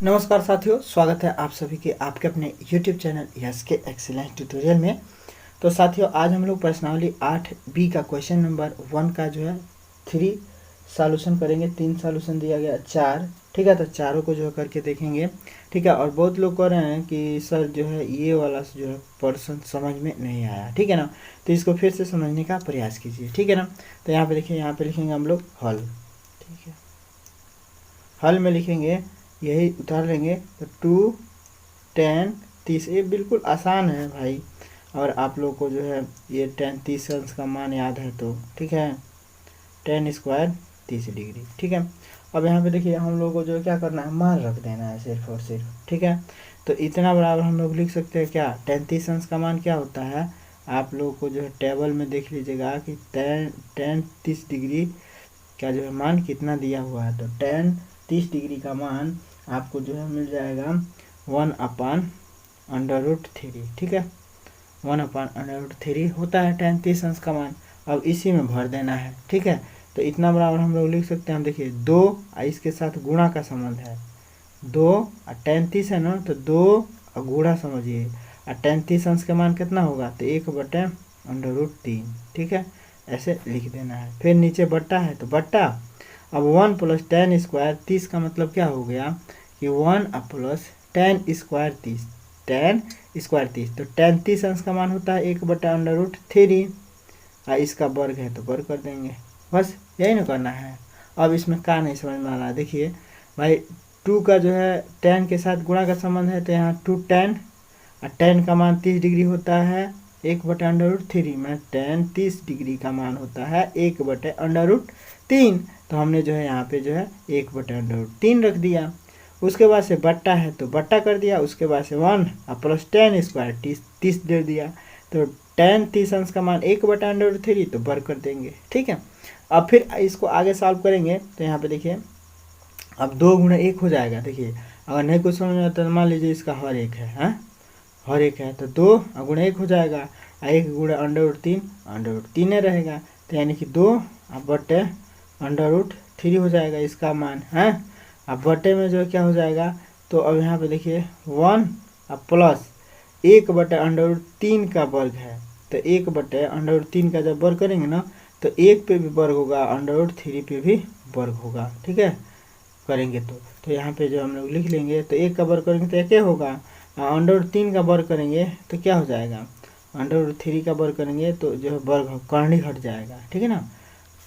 नमस्कार साथियों, स्वागत है आप सभी के आपके अपने YouTube चैनल यस के एक्सीलेंस ट्यूटोरियल में। तो साथियों, आज हम लोग प्रश्नावली 8B का क्वेश्चन नंबर 1 का जो है 3 सॉल्यूशन करेंगे। 3 सॉल्यूशन दिया गया 4, ठीक है। तो चारों को जो है करके देखेंगे, ठीक है। और बहुत लोग कह रहे हैं कि सर जो है ये वाला जो है पर्सन समझ में नहीं आया, ठीक है ना। तो इसको फिर से समझने का प्रयास कीजिए, ठीक है ना। तो यहाँ पे देखिए, यहाँ पे लिखेंगे हम लोग हल, ठीक है। हल में लिखेंगे, यही उतार लेंगे तो 2 10 30। ये बिल्कुल आसान है भाई, और आप लोग को जो है ये 10 30 अंश का मान याद है तो ठीक है। 10 स्क्वायर 30 डिग्री, ठीक है। अब यहाँ पे देखिए, हम लोग को जो क्या करना है, मान रख देना है सिर्फ और सिर्फ, ठीक है। तो इतना बराबर हम लोग लिख सकते हैं क्या, 10 30 अंश का मान क्या होता है। आप लोग को जो है टेबल में देख लीजिएगा कि 10 30 डिग्री का जो है मान कितना दिया हुआ है। तो 10 30 डिग्री का मान आपको जो है मिल जाएगा 1/√3, ठीक है। 1/√3 होता है 10 30 अंश का मान। अब इसी में भर देना है, ठीक है। तो इतना बराबर हम लोग लिख सकते हैं, हम देखिए 2 इसके साथ गुणा का संबंध है। 2 और 10 30 है ना, तो 2 और गुणा समझिए, और 10 30 अंश का मान कितना होगा, तो 1/√3, ठीक है। ऐसे लिख देना है। फिर नीचे बट्टा है तो बट्टा। अब 1 + 10 स्क्वायर 30 का मतलब क्या हो गया कि 1 + 10 स्क्वायर 30, 10 स्क्वायर 30। तो 10 30 अंश का मान होता है 1/√3, और इसका वर्ग है तो वर्ग कर देंगे, बस यही ना करना है। अब इसमें क्या नहीं समझ में आ रहा है, देखिए भाई 2 का जो है 10 के साथ गुणा का संबंध है, तो यहाँ 2 10, और 10 का मान 30 डिग्री होता है 1/√3 में 10 30 डिग्री का मान होता है 1/√3। तो हमने जो है यहाँ पे जो है 1/√3 रख दिया। उसके बाद से बट्टा है तो बट्टा कर दिया। उसके बाद से 1 + 10 स्क्वायर 30 दे दिया। तो 10 30 अंश का मान 1/√3, तो वर्ग कर देंगे, ठीक है। अब फिर इसको आगे सॉल्व करेंगे तो यहाँ पे देखिए, अब 2 × 1 हो जाएगा। देखिए अगर नहीं कुछ समझ में आता तो मान लीजिए इसका हर एक है, हाँ हर एक है, तो 2 × 1 हो जाएगा, और 1 × √3 रहेगा। तो यानी कि 2/√3 हो जाएगा इसका मान, है। अब बटे में जो क्या हो जाएगा, तो अब यहाँ पे देखिए 1 प्लस 1/√3 का वर्ग है। तो 1/√3 का जब वर्ग करेंगे ना, तो 1 पे भी वर्ग होगा, √3 पे भी वर्ग होगा, ठीक है। करेंगे तो यहाँ पे जो हम लोग लिख लेंगे, तो 1 का वर्ग करेंगे तो 1 होगा, √3 का वर्ग करेंगे तो क्या हो जाएगा, √3 का वर्ग करेंगे तो जो है वर्ग करनी हट जाएगा, ठीक है ना।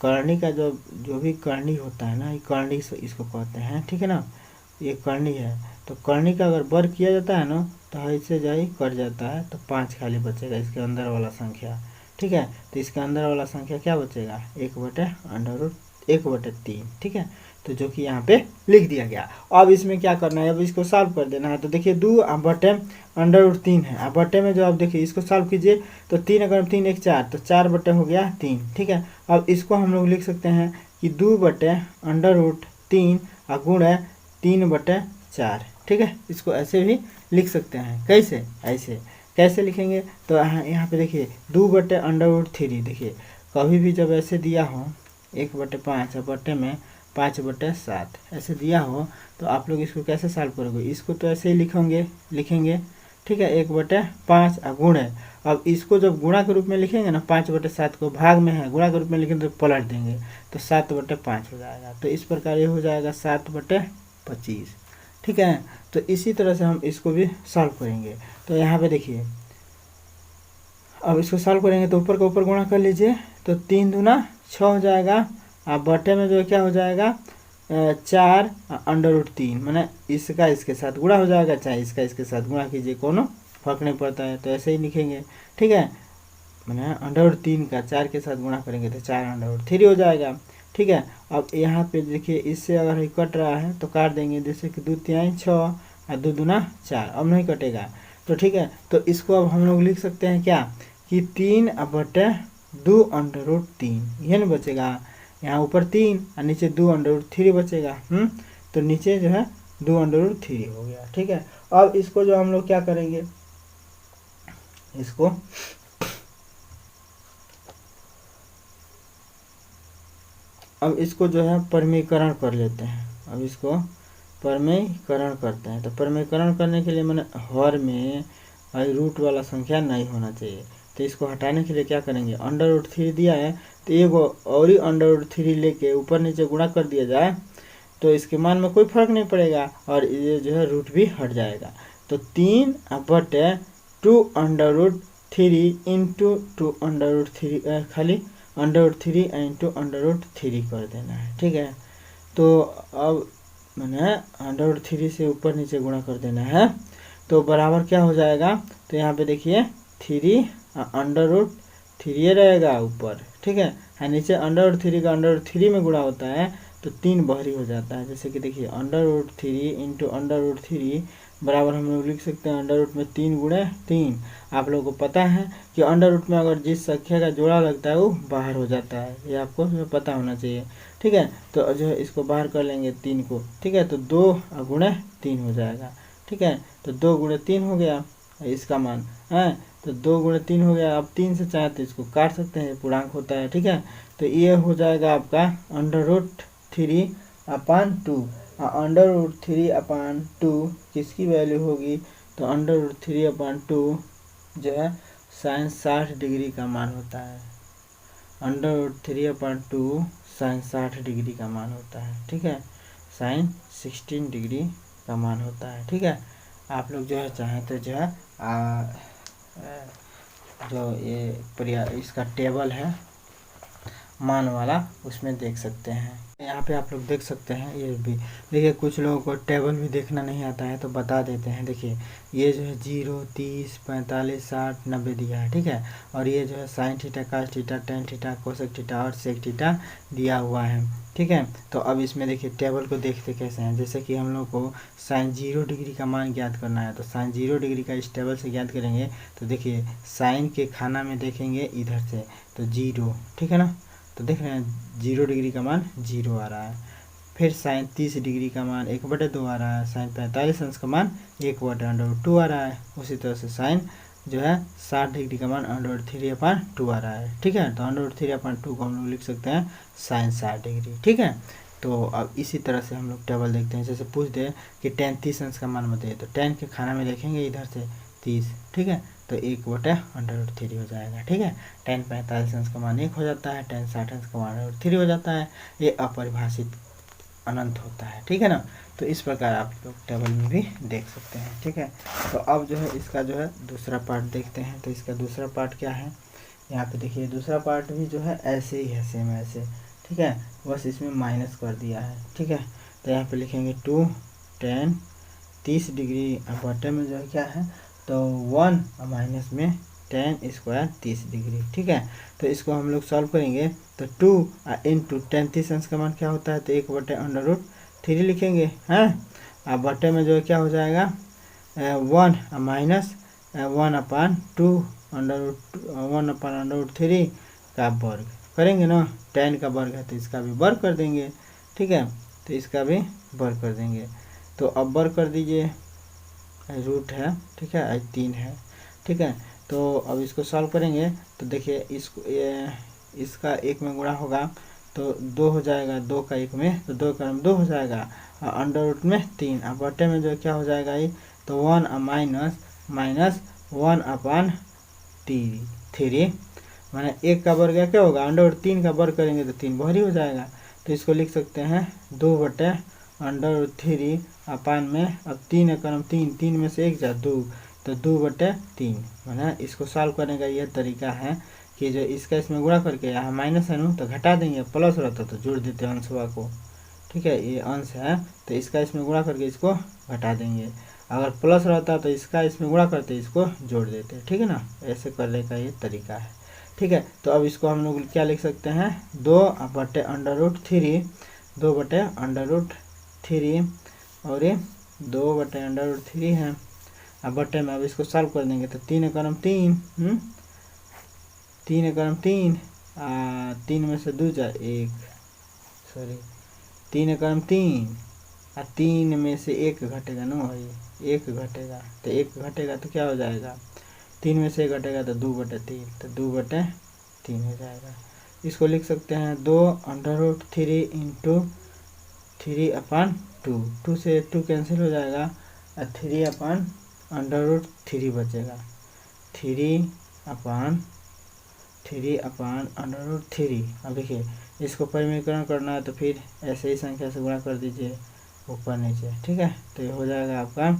करनी का जो भी करनी होता है ना, ये करनी से इसको कहते हैं, ठीक है ना। ये करनी है, तो करनी का अगर वर्ग किया जाता है ना, तो ऐसे जो कट जाता है, तो 5 खाली बचेगा इसके अंदर वाला संख्या, ठीक है। तो इसके अंदर वाला संख्या क्या बचेगा, 1/3, ठीक है। तो जो कि यहाँ पे लिख दिया गया। अब इसमें क्या करना है, अब इसको सॉल्व कर देना है। तो देखिए 2/√3 है, अब बटे में जो आप देखिए इसको सॉल्व कीजिए, तो 3 अगर 3 1 4, तो 4 बटे हो गया 3, ठीक है। अब इसको हम लोग लिख सकते हैं कि 2/√3 और गुण है 3/4, ठीक है। इसको ऐसे भी लिख सकते हैं, कैसे, ऐसे कैसे लिखेंगे, तो यहाँ पे देखिए 2/√3, देखिए कभी भी जब ऐसे दिया हो 1/5 और बटे में 5/7 ऐसे दिया हो, तो आप लोग इसको कैसे सॉल्व करोगे, इसको तो ऐसे ही लिखेंगे, ठीक है। 1/5 गुण है। अब इसको जब गुणा के रूप में लिखेंगे ना, 5/7 को भाग में है, गुणा के रूप में लिखेंगे तो पलट देंगे, तो 7/5 हो जाएगा। तो इस प्रकार ये हो जाएगा 7/25, ठीक है। तो इसी तरह से हम इसको भी सॉल्व करेंगे। तो यहाँ पे देखिए, अब इसको सॉल्व करेंगे तो ऊपर का ऊपर गुणा कर लीजिए, तो 3 दूना 6 हो जाएगा। अब बटे में जो क्या हो जाएगा, 4/√3, मैंने इसका इसके साथ गुणा हो जाएगा, चाहे इसका इसके साथ गुणा कीजिए, कोनो फर्क नहीं पड़ता है। तो ऐसे ही लिखेंगे, ठीक है। मैंने √3 का 4 के साथ गुणा करेंगे तो 4/3 हो जाएगा, ठीक है। अब यहाँ पे देखिए, इससे अगर ये कट रहा है तो काट देंगे, जैसे कि 2 3 6 और 2 दूना 4, अब नहीं कटेगा, तो ठीक है। तो इसको अब हम लोग लिख सकते हैं क्या, कि 3/2√3, यह नहीं बचेगा, यहाँ ऊपर 3 और नीचे 2/3 बचेगा, तो नीचे जो है 2/3 हो गया, ठीक है। अब इसको जो हम लोग क्या करेंगे, अब इसको जो है परिमीकरण कर लेते हैं। अब इसको परमेयीकरण करते हैं। तो परमेयीकरण करने के लिए मैंने हर में रूट वाला संख्या नहीं होना चाहिए। तो इसको हटाने के लिए क्या करेंगे, √3 दिया है तो एगो और ही √3 लेके ऊपर नीचे गुणा कर दिया जाए तो इसके मान में कोई फर्क नहीं पड़ेगा और ये जो है रूट भी हट जाएगा। तो 3/2 इंटू 2 खाली √3 इंटू √3 कर देना है। ठीक है, तो अब मैंने √3 से ऊपर नीचे गुणा कर देना है तो बराबर क्या हो जाएगा, तो यहाँ पे देखिए 3 √3 रहेगा ऊपर। ठीक है, नीचे √3 का √3 में गुणा होता है तो 3 बहरी हो जाता है। जैसे कि देखिए √3 इंटू √3 बराबर हम लोग लिख सकते हैं अंडर रूट में 3 गुणे 3। आप लोगों को पता है कि अंडर रूट में अगर जिस संख्या का जोड़ा लगता है वो बाहर हो जाता है, ये आपको पता होना चाहिए। ठीक है, तो जो है इसको बाहर कर लेंगे 3 को। ठीक है, तो 2 गुणे 3 हो जाएगा। ठीक है, तो 2 गुणे 3 हो गया इसका मान है, तो 2 गुणे 3 हो गया। अब 3 से चाहे तो इसको काट सकते हैं, पूर्णांक होता है। ठीक है, तो ये हो जाएगा आपका √3/2। √3/2 किसकी वैल्यू होगी, तो √3/2 जो है sin 60 डिग्री का मान होता है। √3/2 sin 60 डिग्री का मान होता है। ठीक है, sin 16 डिग्री का मान होता है। ठीक है, आप लोग जो है चाहें तो जो है जो ये इसका टेबल है मान वाला उसमें देख सकते हैं। यहाँ पे आप लोग देख सकते हैं ये भी। देखिए कुछ लोगों को टेबल भी देखना नहीं आता है तो बता देते हैं। देखिए ये जो है 0, 30, 45, 60, 90 दिया है। ठीक है, और ये जो है sin theta, cos theta, tan theta, cosec theta और सेक थीटा दिया हुआ है। ठीक है, तो अब इसमें देखिए टेबल को देखते कैसे हैं। जैसे कि हम लोग को sin 0 डिग्री का मान ज्ञात करना है तो sin 0 डिग्री का इस टेबल से ज्ञात करेंगे। तो देखिए sin के खाना में देखेंगे इधर से तो 0, ठीक है ना, तो देख रहे हैं 0 डिग्री का मान 0 आ रहा है। फिर sin 30 डिग्री का मान 1/2 आ रहा है। sin 45 अंश का मान 1/√2 आ रहा है। उसी तरह से sin जो है 60 डिग्री का मान √3/2 आ रहा है। ठीक है, तो √3/2 को हम लोग लिख सकते हैं sin 60 डिग्री। ठीक है, तो अब इसी तरह से हम लोग टेबल देखते हैं। जैसे पूछ दे कि tan 30 अंश का मान बताइए तो tan के खाना में देखेंगे इधर से 30। ठीक है, तो 1/√3 हो जाएगा। ठीक है, tan 45 अंश का मान 1 हो जाता है, tan 60 अंश का मान √3 हो जाता है। ये अपरिभाषित अनंत होता है। ठीक है ना, तो इस प्रकार आप लोग टेबल में भी देख सकते हैं। ठीक है, तो अब जो है इसका जो है दूसरा पार्ट देखते हैं। तो इसका दूसरा पार्ट क्या है, यहाँ पे देखिए दूसरा पार्ट भी जो है ऐसे ही है, सेम ऐसे। ठीक है, बस इसमें माइनस कर दिया है। ठीक है, तो यहाँ पे लिखेंगे 2 tan 30 डिग्री बटे में जो है क्या है तो 1 माइनस में tan स्क्वायर 30 डिग्री। ठीक है, तो इसको हम लोग सॉल्व करेंगे तो 2 इंटू tan 30 अंश का मान क्या होता है तो 1/√3 लिखेंगे हैं। अब बटे में जो है क्या हो जाएगा 1 माइनस 1/2 1/√3 का वर्ग करेंगे ना, tan का वर्ग है तो इसका भी वर्ग कर देंगे। ठीक है, तो इसका भी वर्ग कर देंगे। तो अब वर्ग कर दीजिए, रूट है। ठीक है, 3 है। ठीक है, तो अब इसको सॉल्व करेंगे तो देखिए इसको इसका 1 में गुणा होगा तो 2 हो जाएगा, 2 का 1 में तो 2 का 2 हो जाएगा और अंडर रूट में 3। अब बटे में जो क्या हो जाएगा ये तो 1 माइनस 1/3 माने 1 का वर्ग क्या होगा √3 का वर्ग करेंगे तो 3 बाहरी हो जाएगा। तो इसको लिख सकते हैं 2/√3 अपान में अब 3 एकम 3 में से 1 जा 2 तो 2/3 माना। इसको सॉल्व करने का यह तरीका है कि जो इसका इसमें गुणा करके यहाँ माइनस है ना तो घटा देंगे, प्लस रहता तो जोड़ देते अंशवा को। ठीक है, ये अंश है तो इसका इसमें गुणा करके इसको घटा देंगे, अगर प्लस रहता तो इसका इसमें गुणा करते इसको जोड़ देते। ठीक है ना, ऐसे करने का ये तरीका है। ठीक है, तो अब इसको हम लोग क्या लिख सकते हैं 2/√3 2/√3 और ये 2/√3 है। अब बटे में अब इसको सॉल्व कर देंगे तो 3 एकम 3 3 एकम 3 3 में से 2 जा 1 सॉरी 3 एकम 3 3 में से 1 घटेगा ना भाई, 1 घटेगा तो 1 घटेगा तो क्या हो जाएगा 3 में से 1 घटेगा तो 2/3 तो 2/3 हो जाएगा। इसको लिख सकते हैं 2/√3 इंटू 3/2, 2 से 2 कैंसिल हो जाएगा और 3/√3 बचेगा। 3/√3। अब देखिए इसको परिमीकरण करना है तो फिर ऐसे ही संख्या से गुणा कर दीजिए ऊपर नीचे, ठीक है। तो ये हो जाएगा आपका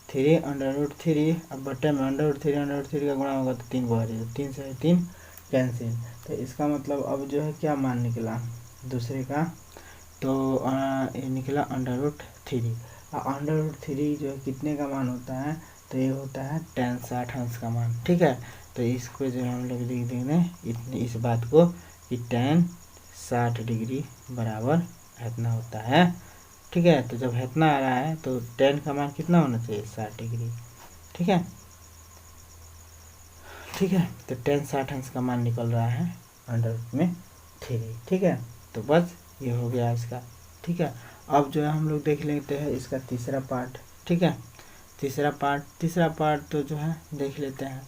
3/√3। अब बट्टे में √3 का गुणा होगा तो 3 को हरिए, 3 से 3 कैंसिल। तो इसका मतलब अब जो है क्या मान निकला दूसरे का, तो ये निकला √3। √3 जो है कितने का मान होता है, तो ये होता है tan 60 अंश का मान, ठीक है। तो इसको जो हम लोग लिख देंगे इस बात को कि tan 60 डिग्री बराबर इतना होता है, ठीक है। तो जब इतना आ रहा है तो tan का मान कितना होना चाहिए, 60 डिग्री, ठीक है। ठीक है, तो tan 60 अंश का मान निकल रहा है √3, ठीक है। तो बस ये हो गया इसका, ठीक है। अब जो है हम लोग देख लेते हैं इसका तीसरा पार्ट, ठीक है। तीसरा पार्ट तो जो है देख लेते हैं।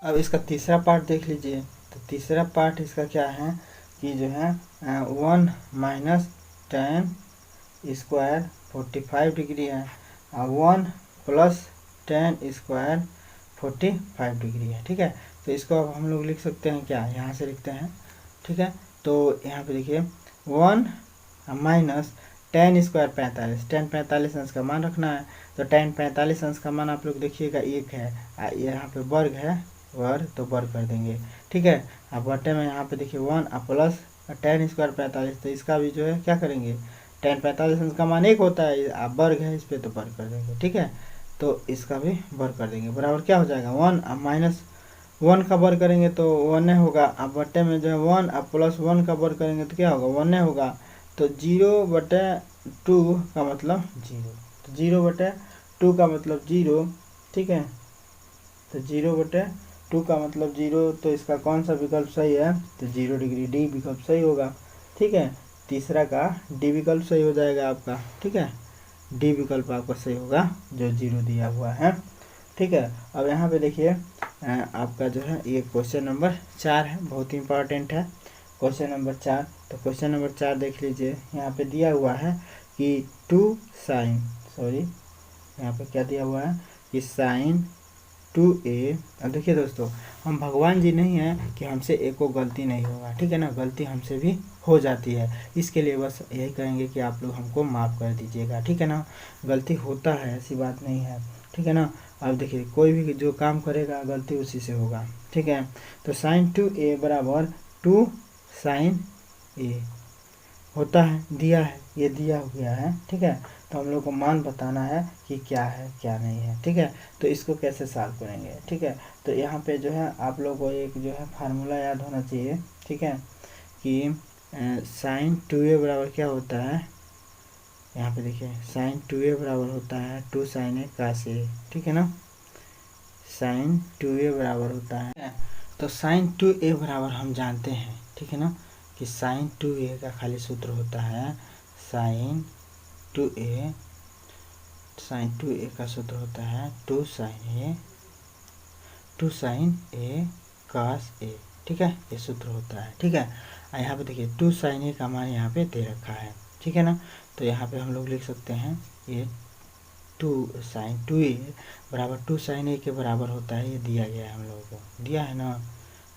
अब इसका तीसरा पार्ट देख लीजिए। तो तीसरा पार्ट इसका क्या है कि जो है 1 माइनस tan स्क्वायर 45 डिग्री है और 1 प्लस tan स्क्वायर 45 डिग्री है, ठीक है। तो इसको अब हम लोग लिख सकते हैं क्या, यहाँ से लिखते हैं, ठीक है। तो यहाँ पे देखिए 1 माइनस tan स्क्वायर 45, tan 45 अंश का मान रखना है। तो tan 45 अंश का मान आप लोग देखिएगा 1 है, यहाँ पे वर्ग है, वर्ग तो वर्ग कर देंगे, ठीक है। अब बटे में यहाँ पे देखिए 1 प्लस tan स्क्वायर 45, तो इसका भी जो है क्या करेंगे, tan 45 अंश का मान 1 होता है, आप वर्ग है इस पर तो वर्ग कर देंगे, ठीक है। तो इसका भी वर्ग कर देंगे, बराबर क्या हो जाएगा 1 अब माइनस 1 का वर्ग करेंगे तो 1 होगा। अब बटे में जो है 1 अब प्लस 1 का वर्ग करेंगे तो क्या होगा 1 होगा। तो 0/2 का मतलब 0, तो 0/2 का मतलब 0, ठीक है। तो 0/2 का मतलब 0, तो इसका कौन सा विकल्प सही है, तो 0 डिग्री, डी विकल्प सही होगा, ठीक है। तीसरा का डी विकल्प सही हो जाएगा आपका, ठीक है। डी विकल्प आपका सही होगा जो 0 दिया हुआ है, ठीक है। अब यहाँ पे देखिए आपका जो है ये क्वेश्चन नंबर 4 है, बहुत इंपॉर्टेंट है क्वेश्चन नंबर 4। तो क्वेश्चन नंबर 4 देख लीजिए, यहाँ पे दिया हुआ है कि 2 साइन, सॉरी यहाँ पे क्या दिया हुआ है कि sin 2a। अब देखिए दोस्तों, हम भगवान जी नहीं हैं कि हमसे एक को गलती नहीं होगा, ठीक है ना, गलती हमसे भी हो जाती है। इसके लिए बस यही कहेंगे कि आप लोग हमको माफ़ कर दीजिएगा, ठीक है ना। गलती होता है, ऐसी बात नहीं है, ठीक है ना। अब देखिए कोई भी जो काम करेगा गलती उसी से होगा, ठीक है। तो sin 2a बराबर 2 sin a होता है, दिया है, ये दिया गया है, ठीक है। तो हम लोग को मान बताना है कि क्या है क्या नहीं है, ठीक है। तो इसको कैसे सॉल्व करेंगे, ठीक है। तो यहाँ पे जो है आप लोग को एक जो है फार्मूला याद होना चाहिए, ठीक है, कि sin 2a बराबर क्या होता है, यहाँ पे देखिए sin 2a बराबर होता है 2 sin a cos a, ठीक है ना। sin 2a बराबर होता है, तो sin 2a बराबर हम जानते हैं, ठीक है ना, कि sin 2a का खाली सूत्र होता है sin 2a का सूत्र होता है 2 sin a cos a, ठीक है, ये सूत्र होता है, ठीक है। यहाँ पे देखिए 2 sin a का मान यहाँ पे दे रखा है, ठीक है ना। तो यहाँ पे हम लोग लिख सकते हैं ये 2 sin 2a बराबर 2 sin a के बराबर होता है, ये दिया गया है हम लोगों को, दिया है ना,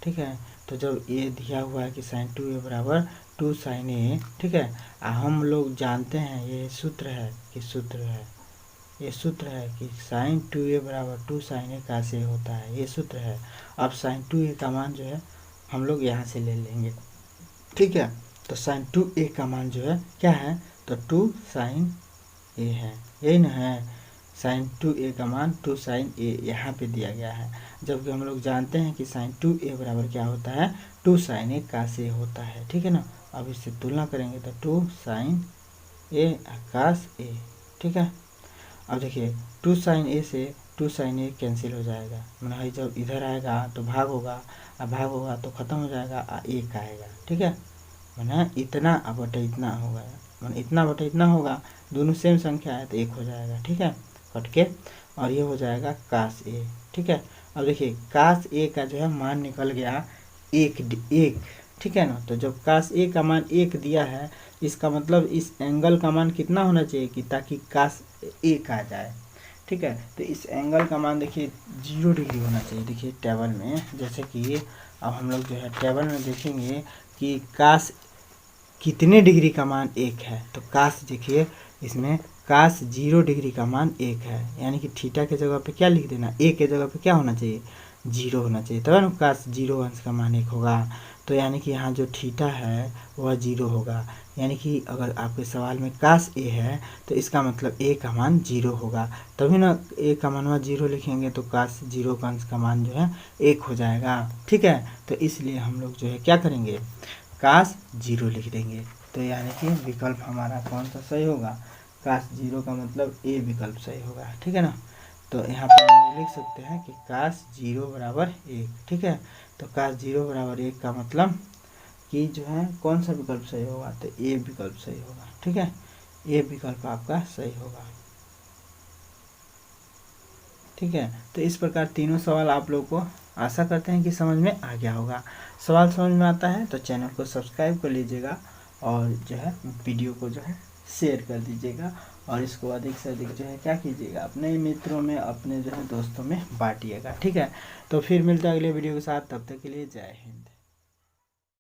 ठीक है। तो जब ये दिया हुआ है कि sin 2a बराबर 2 sin a, ठीक है, हम लोग जानते हैं ये सूत्र है कि ये सूत्र है कि sin 2a बराबर 2 sin a cos a होता है, ये सूत्र है। अब sin 2a का मान जो है हम लोग यहाँ से ले लेंगे, ठीक है। तो sin 2a का मान जो है क्या है, तो 2 sin a है, यही ना है। sin 2a का मान 2 sin a यहाँ पे दिया गया है, जबकि हम लोग जानते हैं कि sin 2a बराबर क्या होता है, 2 sin a cos a होता है, ठीक है ना। अब इससे तुलना करेंगे तो 2 sin a cos a, ठीक है। अब देखिए 2 sin a से 2 sin a कैंसिल हो जाएगा, मतलब जब इधर आएगा तो भाग होगा, अब भाग होगा तो ख़त्म हो जाएगा, एक आएगा, ठीक है। मैंने इतना अब बटे इतना होगा, मैंने इतना बटे इतना होगा, दोनों सेम संख्या है तो एक हो जाएगा, ठीक है, कट के, और ये हो जाएगा cos a, ठीक है। अब देखिए cos a का जो है मान निकल गया एक, ठीक है ना। तो जब काश ए का मान 1 दिया है, इसका मतलब इस एंगल का मान कितना होना चाहिए कि ताकि काश 1 आ जाए, ठीक है। तो इस एंगल का मान देखिए 0 डिग्री होना चाहिए। देखिए टेबल में, जैसे कि अब हम लोग जो है टेबल में देखेंगे कि काश कितने डिग्री का मान 1 है, तो काश देखिए इसमें काश 0 डिग्री का मान 1 है, यानी कि थीटा के जगह पे क्या लिख देना, ए के जगह पे क्या होना चाहिए, 0 होना चाहिए, तब ना काश 0 अंश का मान 1 होगा। तो यानी कि यहाँ जो थीटा है वह 0 होगा, यानी कि अगर आपके सवाल में काश ए है तो इसका मतलब ए का मान 0 होगा, तभी ना ए का मान 0 लिखेंगे तो काश 0 का अंश का मान जो है 1 हो जाएगा, ठीक है। तो इसलिए हम लोग जो है क्या करेंगे, काश 0 लिख देंगे। तो यानी कि विकल्प हमारा कौन सा सही होगा, काश 0 का मतलब ए विकल्प सही होगा, ठीक है ना। तो यहाँ पर हम लिख सकते हैं कि काश 0 बराबर 1, ठीक है। तो काश 0 बराबर 1 का मतलब कि जो है कौन सा विकल्प सही होगा, तो ए विकल्प सही होगा, ठीक है। ए विकल्प आपका सही होगा, ठीक है। तो इस प्रकार तीनों सवाल आप लोग को आशा करते हैं कि समझ में आ गया होगा। सवाल समझ में आता है तो चैनल को सब्सक्राइब कर लीजिएगा और जो है वीडियो को जो है शेयर कर दीजिएगा और इसको अधिक से अधिक जो है क्या कीजिएगा, अपने मित्रों में, अपने जो है दोस्तों में बांटिएगा, ठीक है। तो फिर मिलते हैं अगले वीडियो के साथ, तब तक के लिए जय हिंद।